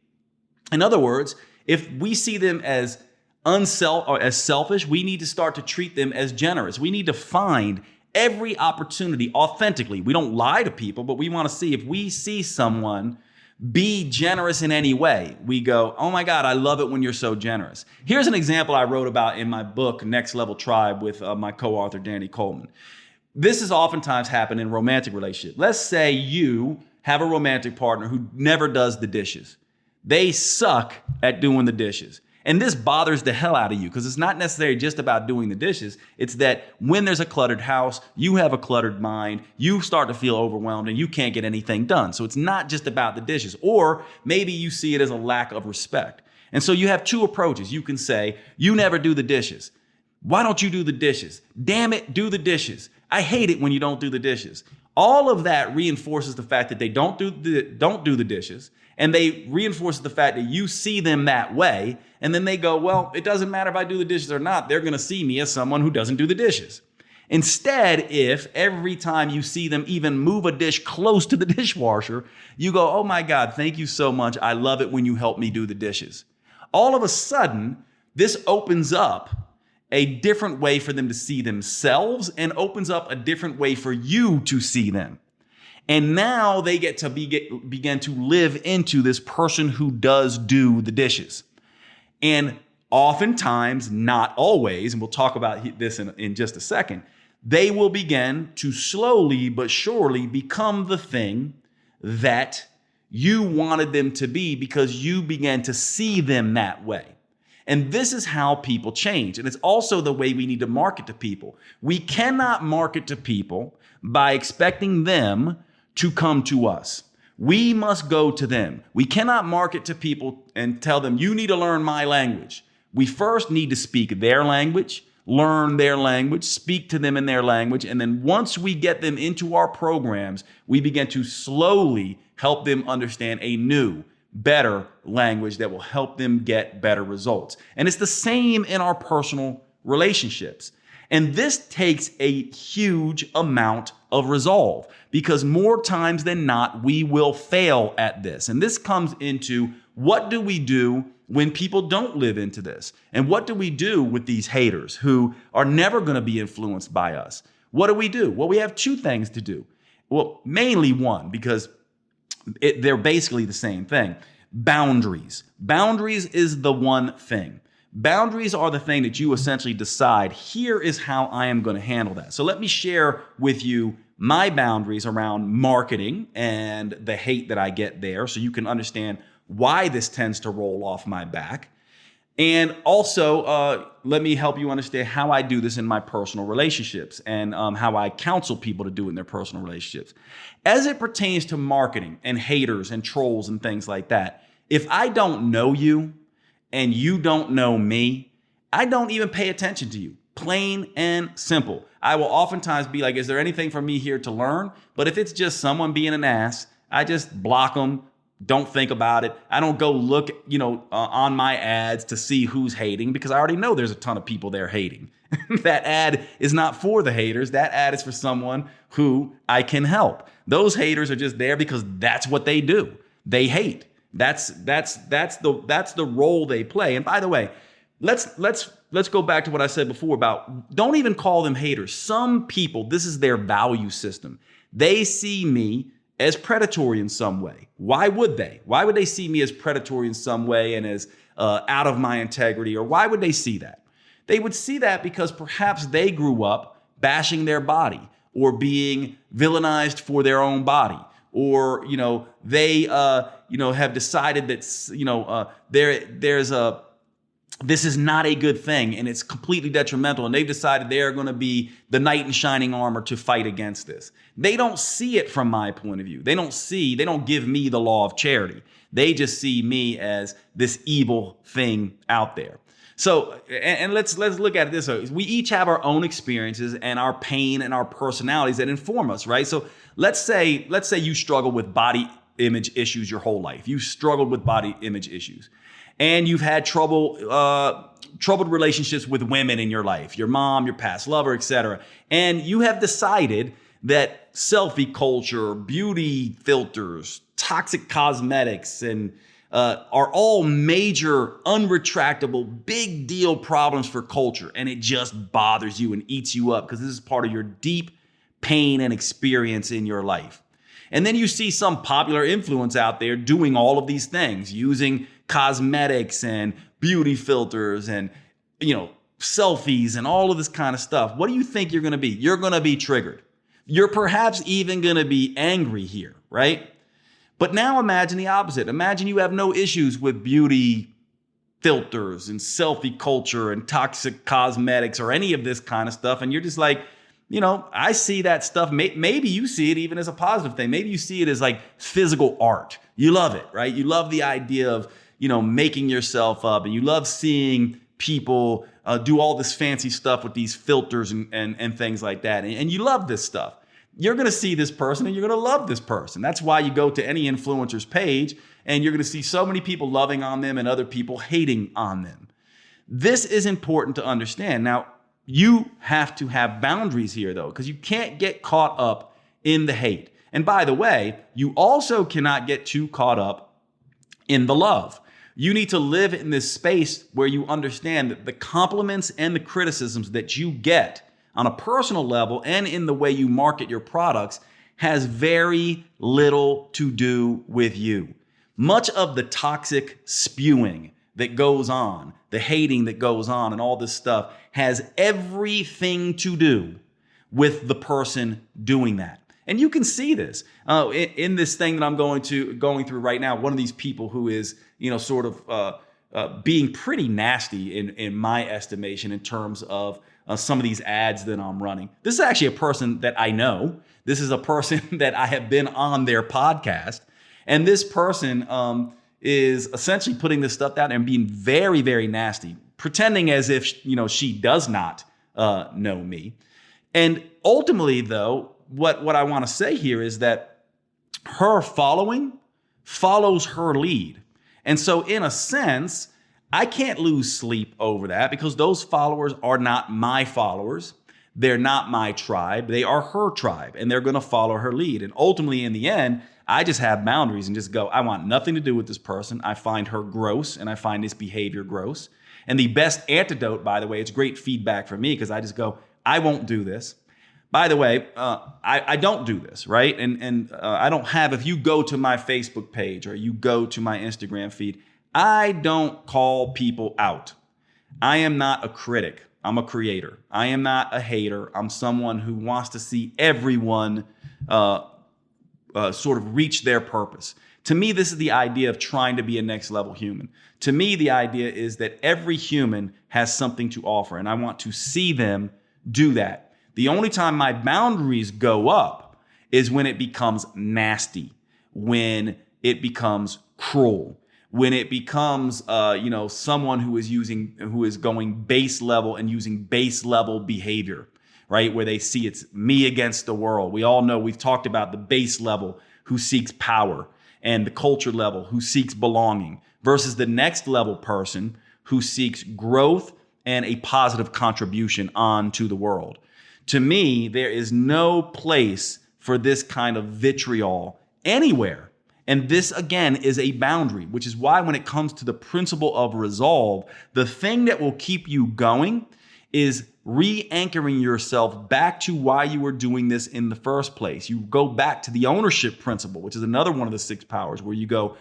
In other words, if we see them as selfish, we need to start to treat them as generous. We need to find every opportunity authentically. We don't lie to people, but we want to see if we see someone Be generous in any way. We go, oh my God, I love it when you're so generous. Here's an example I wrote about in my book, Next Level Tribe, with my co-author, Danny Coleman. This has oftentimes happened in romantic relationships. Let's say you have a romantic partner who never does the dishes. They suck at doing the dishes. And this bothers the hell out of you because it's not necessarily just about doing the dishes. It's that when there's a cluttered house, you have a cluttered mind, you start to feel overwhelmed and you can't get anything done. So it's not just about the dishes. Or maybe you see it as a lack of respect. And so you have two approaches. You can say, you never do the dishes. Why don't you do the dishes? Damn it, do the dishes. I hate it when you don't do the dishes. All of that reinforces the fact that they don't do the dishes, and they reinforce the fact that you see them that way, and then they go, well, it doesn't matter if I do the dishes or not. They're going to see me as someone who doesn't do the dishes. Instead, if every time you see them even move a dish close to the dishwasher, you go, oh my God, thank you so much. I love it when you help me do the dishes. All of a sudden, this opens up a different way for them to see themselves and opens up a different way for you to see them. And now they get to begin to live into this person who does do the dishes. And oftentimes, not always, and we'll talk about this in just a second, they will begin to slowly but surely become the thing that you wanted them to be because you began to see them that way. And this is how people change. And it's also the way we need to market to people. We cannot market to people by expecting them to come to us. We must go to them. We cannot market to people and tell them, you need to learn my language. We first need to speak their language, learn their language, speak to them in their language. And then once we get them into our programs, we begin to slowly help them understand a new, better language that will help them get better results. And it's the same in our personal relationships. And this takes a huge amount of resolve because more times than not, we will fail at this. And this comes into what do we do when people don't live into this? And what do we do with these haters who are never going to be influenced by us? What do we do? Well, we have two things to do. Well, mainly one, because they're basically the same thing. Boundaries. Boundaries is the one thing. Boundaries are the thing that you essentially decide, here is how I am going to handle that. So let me share with you my boundaries around marketing and the hate that I get there so you can understand why this tends to roll off my back. And also, let me help you understand how I do this in my personal relationships and how I counsel people to do it in their personal relationships. As it pertains to marketing and haters and trolls and things like that, if I don't know you and you don't know me, I don't even pay attention to you. Plain and simple. I will oftentimes be like, is there anything for me here to learn? But if it's just someone being an ass, I just block them. Don't think about it. I don't go look, on my ads to see who's hating because I already know there's a ton of people there hating. That ad is not for the haters. That ad is for someone who I can help. Those haters are just there because that's what they do. They hate. That's the role they play. And by the way, let's go back to what I said before about don't even call them haters. Some people, this is their value system. They see me as predatory in some way. Why would they? Why would they see me as predatory in some way and as out of my integrity? Or why would they see that? They would see that because perhaps they grew up bashing their body or being villainized for their own body. Or, they, have decided that, this is not a good thing and it's completely detrimental. And they've decided they're going to be the knight in shining armor to fight against this. They don't see it from my point of view. They don't give me the law of charity. They just see me as this evil thing out there. So, and let's look at it this way. We each have our own experiences and our pain and our personalities that inform us, right? So let's say you struggle with body image issues your whole life. You struggled with body image issues. And you've had troubled relationships with women in your life, your mom, your past lover, etc. And you have decided that selfie culture, beauty filters, toxic cosmetics, and are all major, unretractable, big deal problems for culture. And it just bothers you and eats you up because this is part of your deep pain and experience in your life. And then you see some popular influence out there doing all of these things, using cosmetics and beauty filters and, selfies and all of this kind of stuff. What do you think you're going to be? You're going to be triggered. You're perhaps even going to be angry here, right? But now imagine the opposite. Imagine you have no issues with beauty filters and selfie culture and toxic cosmetics or any of this kind of stuff. And you're just like, I see that stuff. Maybe you see it even as a positive thing. Maybe you see it as like physical art. You love it, right? You love the idea of, making yourself up, and you love seeing people do all this fancy stuff with these filters and things like that. And you love this stuff. You're going to see this person and you're going to love this person. That's why you go to any influencer's page and you're going to see so many people loving on them and other people hating on them. This is important to understand. Now, you have to have boundaries here, though, because you can't get caught up in the hate. And by the way, you also cannot get too caught up in the love. You need to live in this space where you understand that the compliments and the criticisms that you get on a personal level and in the way you market your products has very little to do with you. Much of the toxic spewing that goes on, the hating that goes on and all this stuff has everything to do with the person doing that. And you can see this in this thing that I'm going through right now. One of these people who is, sort of being pretty nasty in my estimation in terms of some of these ads that I'm running. This is actually a person that I know. This is a person that I have been on their podcast. And this person is essentially putting this stuff out and being very, very nasty, pretending as if, she does not know me. And ultimately, though, what I want to say here is that her following follows her lead. And so in a sense, I can't lose sleep over that because those followers are not my followers. They're not my tribe. They are her tribe, and they're going to follow her lead. And ultimately, in the end, I just have boundaries and just go, I want nothing to do with this person. I find her gross, and I find this behavior gross. And the best antidote, by the way, it's great feedback for me because I just go, I won't do this. By the way, I don't do this, right? And I don't have, if you go to my Facebook page or you go to my Instagram feed, I don't call people out. I am not a critic. I'm a creator. I am not a hater. I'm someone who wants to see everyone sort of reach their purpose. To me, this is the idea of trying to be a next level human. To me, the idea is that every human has something to offer, and I want to see them do that. The only time my boundaries go up is when it becomes nasty, when it becomes cruel, when it becomes, someone who is going base level and using base level behavior, right? Where they see it's me against the world. We all know, we've talked about the base level who seeks power and the culture level who seeks belonging versus the next level person who seeks growth and a positive contribution onto the world. To me, there is no place for this kind of vitriol anywhere. And this, again, is a boundary, which is why when it comes to the principle of resolve, the thing that will keep you going is re-anchoring yourself back to why you were doing this in the first place. You go back to the ownership principle, which is another one of the 6 powers, where you go,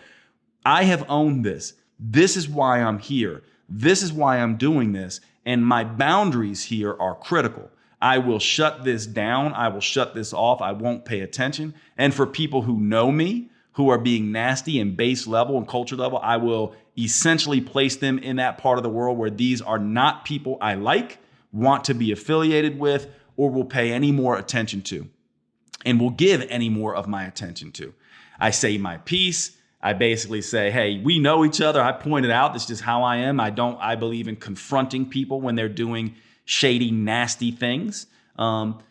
I have owned this. This is why I'm here. This is why I'm doing this. And my boundaries here are critical. I will shut this down. I will shut this off. I won't pay attention. And for people who know me, who are being nasty and base level and culture level, I will essentially place them in that part of the world where these are not people I like, want to be affiliated with, or will pay any more attention to, and will give any more of my attention to. I say my piece. I basically say, hey, we know each other. I pointed out this is just how I am. I believe in confronting people when they're doing shady, nasty things. And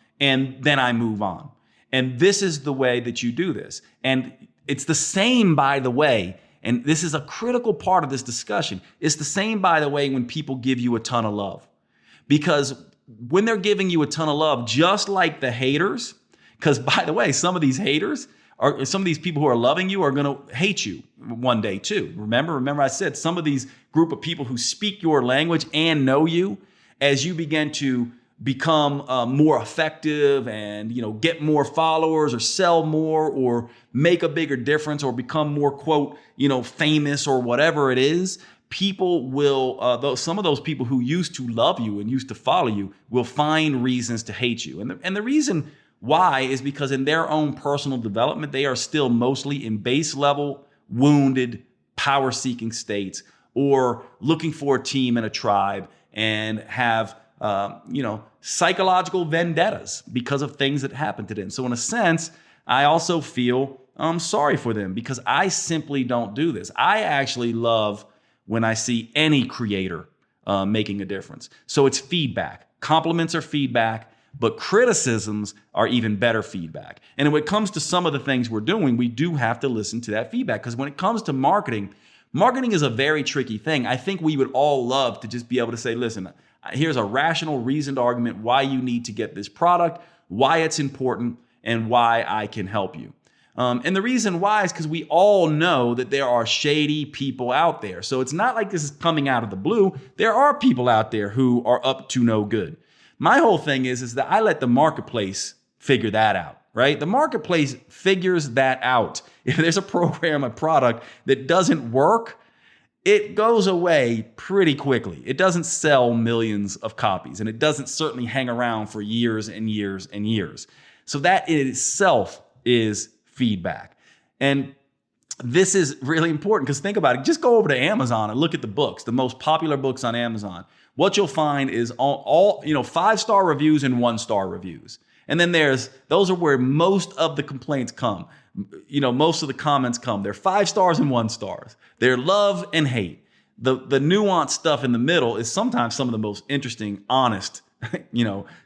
then I move on. And this is the way that you do this. And it's the same, by the way, and this is a critical part of this discussion. It's the same, by the way, when people give you a ton of love. Because when they're giving you a ton of love, just like the haters, because by the way, some of these haters, or some of these people who are loving you are going to hate you one day too. Remember I said some of these group of people who speak your language and know you, as you begin to become more effective and, get more followers or sell more or make a bigger difference or become more, quote, famous or whatever it is, people will, some of those people who used to love you and used to follow you will find reasons to hate you. And the reason why is because in their own personal development, they are still mostly in base level, wounded, power seeking states or looking for a team and a tribe and have psychological vendettas because of things that happened to them. So in a sense, I also feel sorry for them because I simply don't do this. I actually love when I see any creator making a difference. So it's feedback. Compliments are feedback, but criticisms are even better feedback. And when it comes to some of the things we're doing, we do have to listen to that feedback because when it comes to marketing is a very tricky thing. I think we would all love to just be able to say, listen, here's a rational, reasoned argument why you need to get this product, why it's important, and why I can help you. And the reason why is because we all know that there are shady people out there. So it's not like this is coming out of the blue. There are people out there who are up to no good. My whole thing is that I let the marketplace figure that out, right? The marketplace figures that out. If there's a program, a product that doesn't work, it goes away pretty quickly. It doesn't sell millions of copies, and it doesn't certainly hang around for years and years and years. So that in itself is feedback. And this is really important because think about it. Just go over to Amazon and look at the books, the most popular books on Amazon. What you'll find is all 5-star reviews and 1-star reviews. And then those are where most of the complaints come. Most of the comments come. They're 5 stars and 1 stars. They're love and hate. The nuanced stuff in the middle is sometimes some of the most interesting, honest,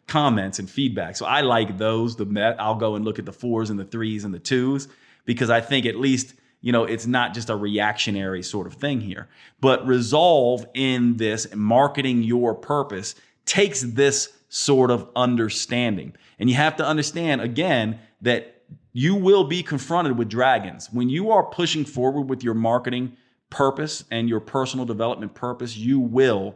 comments and feedback. So I like those. I'll go and look at the 4s and the 3s and the 2s because I think at least, it's not just a reactionary sort of thing here. But resolve in this marketing your purpose takes this sort of understanding. And you have to understand, again, that you will be confronted with dragons. When you are pushing forward with your marketing purpose and your personal development purpose, you will,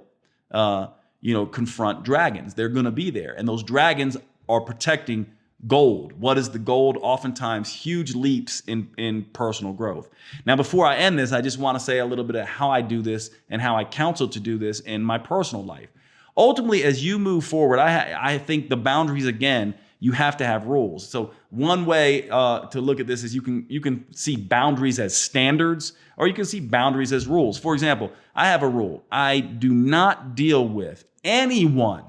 confront dragons. They're going to be there. And those dragons are protecting gold. What is the gold? Oftentimes huge leaps in personal growth. Now, before I end this, I just want to say a little bit of how I do this and how I counsel to do this in my personal life. Ultimately, as you move forward, I think the boundaries, again, you have to have rules. So one way to look at this is you can see boundaries as standards, or you can see boundaries as rules. For example, I have a rule. I do not deal with anyone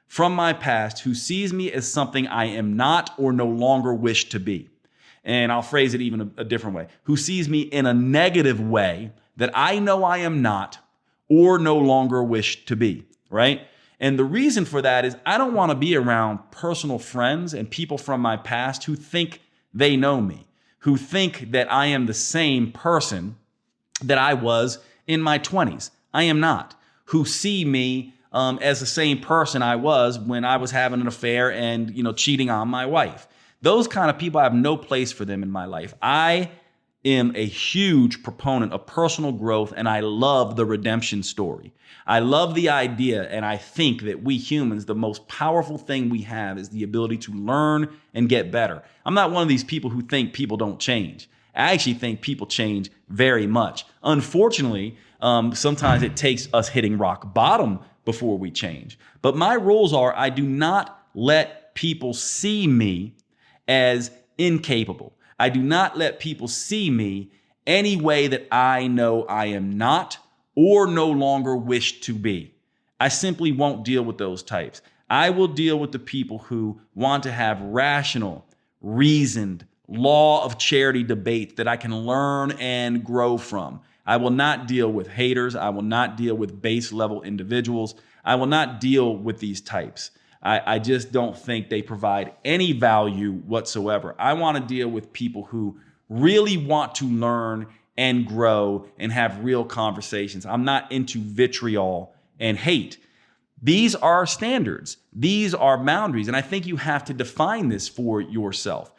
from my past who sees me as something I am not or no longer wish to be. And I'll phrase it even a different way. Who sees me in a negative way that I know I am not or no longer wish to be, right? And the reason for that is I don't want to be around personal friends and people from my past who think they know me, who think that I am the same person that I was in my 20s. I am not. Who see me as the same person I was when I was having an affair and, cheating on my wife. Those kind of people, I have no place for them in my life. I am a huge proponent of personal growth, and I love the redemption story. I love the idea, and I think that we humans, the most powerful thing we have is the ability to learn and get better. I'm not one of these people who think people don't change. I actually think people change very much. Unfortunately, sometimes it takes us hitting rock bottom before we change. But my rules are I do not let people see me as incapable. I do not let people see me any way that I know I am not or no longer wish to be. I simply won't deal with those types. I will deal with the people who want to have rational, reasoned, law of charity debates that I can learn and grow from. I will not deal with haters. I will not deal with base level individuals. I will not deal with these types. I just don't think they provide any value whatsoever. I want to deal with people who really want to learn and grow and have real conversations. I'm not into vitriol and hate. These are standards. These are boundaries. And I think you have to define this for yourself.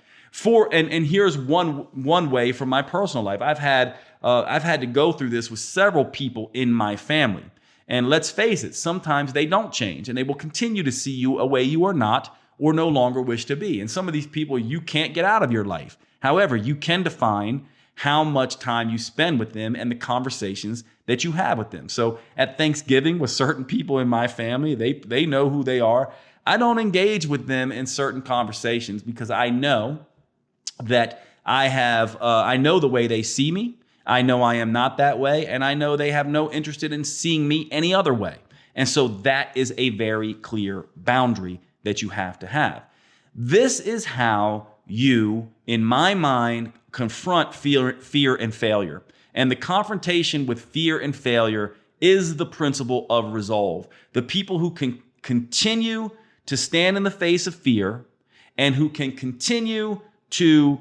And here's one way from my personal life. I've had to go through this with several people in my family. And let's face it, sometimes they don't change and they will continue to see you a way you are not or no longer wish to be. And some of these people you can't get out of your life. However, you can define how much time you spend with them and the conversations that you have with them. So at Thanksgiving with certain people in my family, they know who they are. I don't engage with them in certain conversations because I know that I know the way they see me. I know I am not that way, and I know they have no interest in seeing me any other way. And so that is a very clear boundary that you have to have. This is how you, in my mind, confront fear and failure. And the confrontation with fear and failure is the principle of resolve. The people who can continue to stand in the face of fear and who can continue to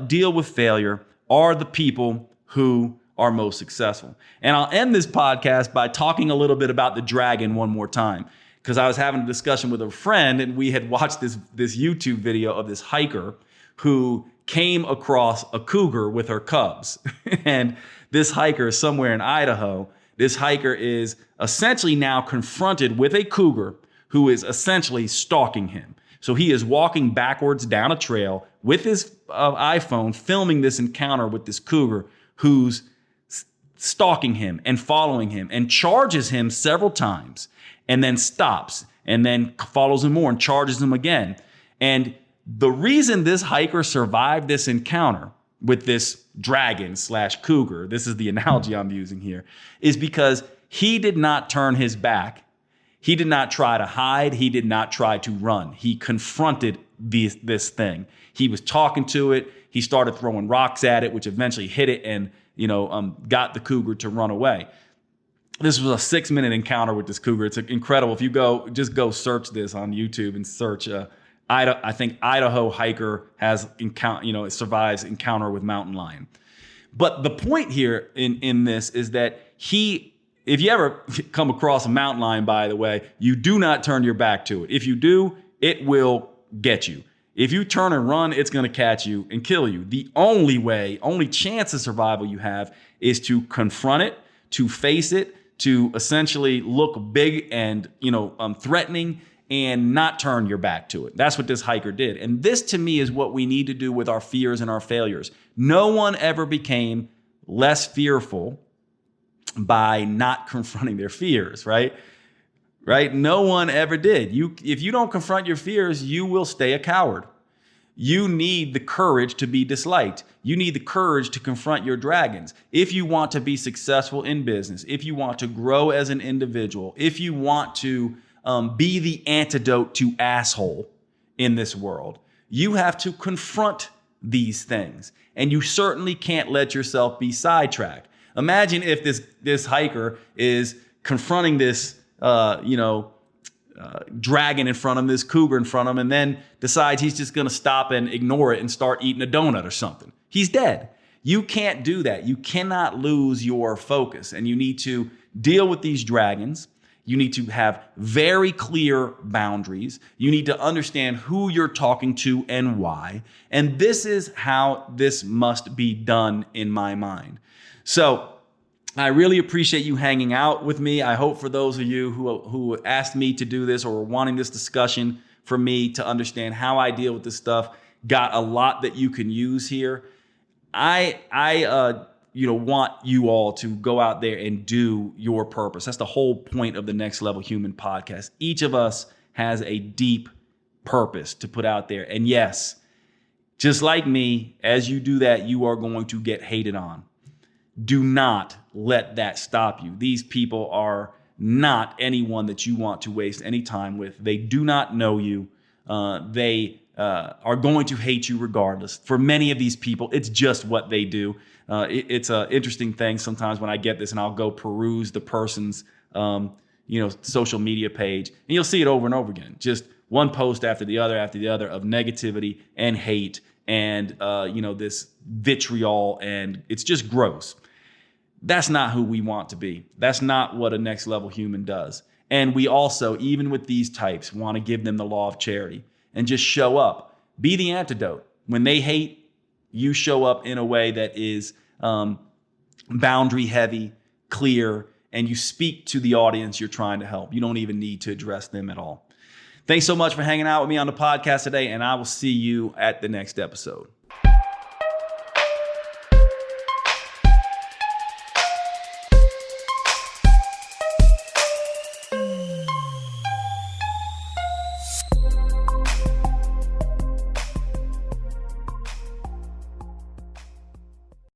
deal with failure are the people who are most successful. And I'll end this podcast by talking a little bit about the dragon one more time, because I was having a discussion with a friend and we had watched this YouTube video of this hiker who came across a cougar with her cubs. And this hiker is somewhere in Idaho. This hiker is essentially now confronted with a cougar who is essentially stalking him. So he is walking backwards down a trail with his iPhone, filming this encounter with this cougar who's stalking him and following him and charges him several times and then stops and then follows him more and charges him again. And the reason this hiker survived this encounter with this dragon / cougar, this is the analogy I'm using here, is because he did not turn his back. He did not try to hide. He did not try to run. He confronted this thing. He was talking to it. He started throwing rocks at it, which eventually hit it and got the cougar to run away. This was a 6-minute encounter with this cougar. It's incredible. If you go search this on YouTube and search. I think Idaho hiker survives encounter with mountain lion. But the point here in this is that if you ever come across a mountain lion, by the way, you do not turn your back to it. If you do, it will get you. If you turn and run, it's going to catch you and kill you. The only chance of survival you have is to confront it, to face it, to essentially look big and threatening and not turn your back to it. That's what this hiker did. And this to me is what we need to do with our fears and our failures. No one ever became less fearful by not confronting their fears, right? No one ever did. If you don't confront your fears, you will stay a coward. You need the courage to be disliked. You need the courage to confront your dragons. If you want to be successful in business, if you want to grow as an individual, if you want to be the antidote to asshole in this world, you have to confront these things. And you certainly can't let yourself be sidetracked. Imagine if this hiker is confronting this dragon in front of him, this cougar in front of him, and then decides he's just going to stop and ignore it and start eating a donut or something. He's dead. You can't do that. You cannot lose your focus, and you need to deal with these dragons. You need to have very clear boundaries. You need to understand who you're talking to and why. And this is how this must be done in my mind. So I really appreciate you hanging out with me. I hope for those of you who asked me to do this or were wanting this discussion for me to understand how I deal with this stuff, got a lot that you can use here. I want you all to go out there and do your purpose. That's the whole point of the Next Level Human podcast. Each of us has a deep purpose to put out there. And yes, just like me, as you do that, you are going to get hated on. Do not let that stop you. These people are not anyone that you want to waste any time with. They do not know you. They are going to hate you regardless. For many of these people, it's just what they do. It's an interesting thing sometimes when I get this and I'll go peruse the person's social media page, and you'll see it over and over again. Just one post after the other of negativity and hate and this vitriol, and it's just gross. That's not who we want to be. That's not what a next level human does. And we also, even with these types, want to give them the law of charity and just show up. Be the antidote. When they hate, you show up in a way that is boundary heavy, clear, and you speak to the audience you're trying to help. You don't even need to address them at all. Thanks so much for hanging out with me on the podcast today, and I will see you at the next episode.